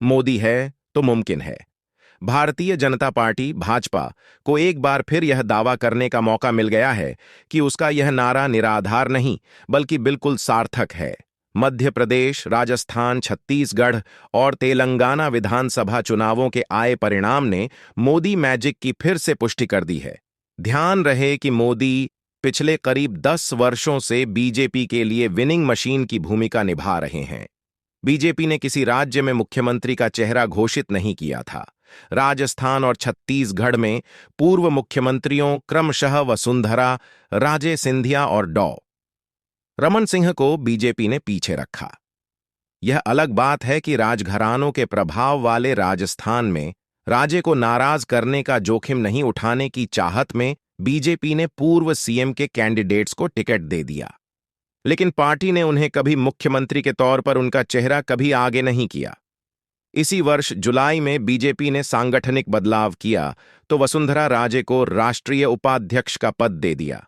मोदी है तो मुमकिन है। भारतीय जनता पार्टी भाजपा को एक बार फिर यह दावा करने का मौका मिल गया है कि उसका यह नारा निराधार नहीं बल्कि बिल्कुल सार्थक है। मध्य प्रदेश, राजस्थान, छत्तीसगढ़ और तेलंगाना विधानसभा चुनावों के आए परिणाम ने मोदी मैजिक की फिर से पुष्टि कर दी है। ध्यान रहे कि मोदी पिछले करीब 10 वर्षों से बीजेपी के लिए विनिंग मशीन की भूमिका निभा रहे हैं। बीजेपी ने किसी राज्य में मुख्यमंत्री का चेहरा घोषित नहीं किया था। राजस्थान और छत्तीसगढ़ में पूर्व मुख्यमंत्रियों क्रमशः वसुंधरा राजे सिंधिया और रमन सिंह को बीजेपी ने पीछे रखा। यह अलग बात है कि राजघरानों के प्रभाव वाले राजस्थान में राजे को नाराज करने का जोखिम नहीं उठाने की चाहत में बीजेपी ने पूर्व सीएम के कैंडिडेट्स को टिकट दे दिया, लेकिन पार्टी ने उन्हें कभी मुख्यमंत्री के तौर पर उनका चेहरा कभी आगे नहीं किया। इसी वर्ष जुलाई में बीजेपी ने सांगठनिक बदलाव किया तो वसुंधरा राजे को राष्ट्रीय उपाध्यक्ष का पद दे दिया।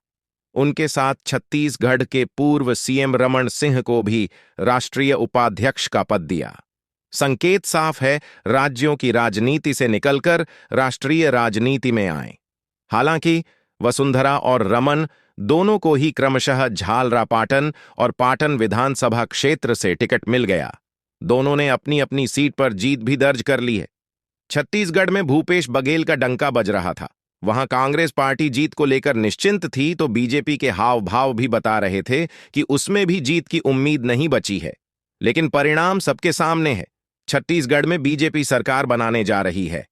उनके साथ छत्तीसगढ़ के पूर्व सीएम रमन सिंह को भी राष्ट्रीय उपाध्यक्ष का पद दिया। संकेत साफ है, राज्यों की राजनीति से निकलकर राष्ट्रीय राजनीति में आए। हालांकि वसुंधरा और रमन दोनों को ही क्रमशः झालरापाटन और पाटन विधानसभा क्षेत्र से टिकट मिल गया। दोनों ने अपनी अपनी सीट पर जीत भी दर्ज कर ली है। छत्तीसगढ़ में भूपेश बघेल का डंका बज रहा था। वहां कांग्रेस पार्टी जीत को लेकर निश्चिंत थी तो बीजेपी के हाव भाव भी बता रहे थे कि उसमें भी जीत की उम्मीद नहीं बची है। लेकिन परिणाम सबके सामने है। छत्तीसगढ़ में बीजेपी सरकार बनाने जा रही है।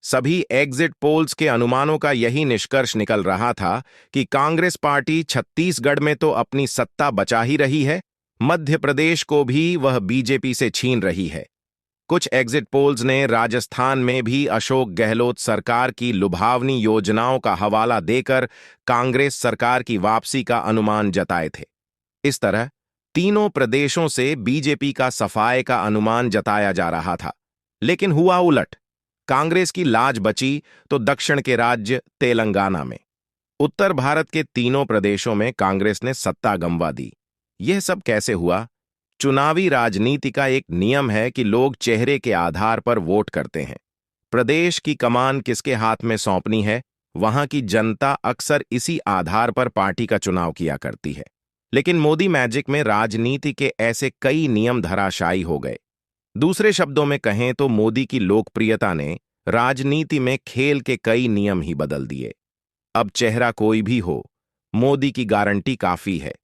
सभी एग्जिट पोल्स के अनुमानों का यही निष्कर्ष निकल रहा था कि कांग्रेस पार्टी छत्तीसगढ़ में तो अपनी सत्ता बचा ही रही है, मध्य प्रदेश को भी वह बीजेपी से छीन रही है। कुछ एग्जिट पोल्स ने राजस्थान में भी अशोक गहलोत सरकार की लुभावनी योजनाओं का हवाला देकर कांग्रेस सरकार की वापसी का अनुमान जताए थे। इस तरह तीनों प्रदेशों से बीजेपी का सफाए का अनुमान जताया जा रहा था, लेकिन हुआ उलट। कांग्रेस की लाज बची तो दक्षिण के राज्य तेलंगाना में। उत्तर भारत के तीनों प्रदेशों में कांग्रेस ने सत्ता गंवा दी। यह सब कैसे हुआ? चुनावी राजनीति का एक नियम है कि लोग चेहरे के आधार पर वोट करते हैं। प्रदेश की कमान किसके हाथ में सौंपनी है, वहां की जनता अक्सर इसी आधार पर पार्टी का चुनाव किया करती है। लेकिन मोदी मैजिक में राजनीति के ऐसे कई नियम धराशायी हो गए। दूसरे शब्दों में कहें तो मोदी की लोकप्रियता ने राजनीति में खेल के कई नियम ही बदल दिए। अब चेहरा कोई भी हो, मोदी की गारंटी काफी है।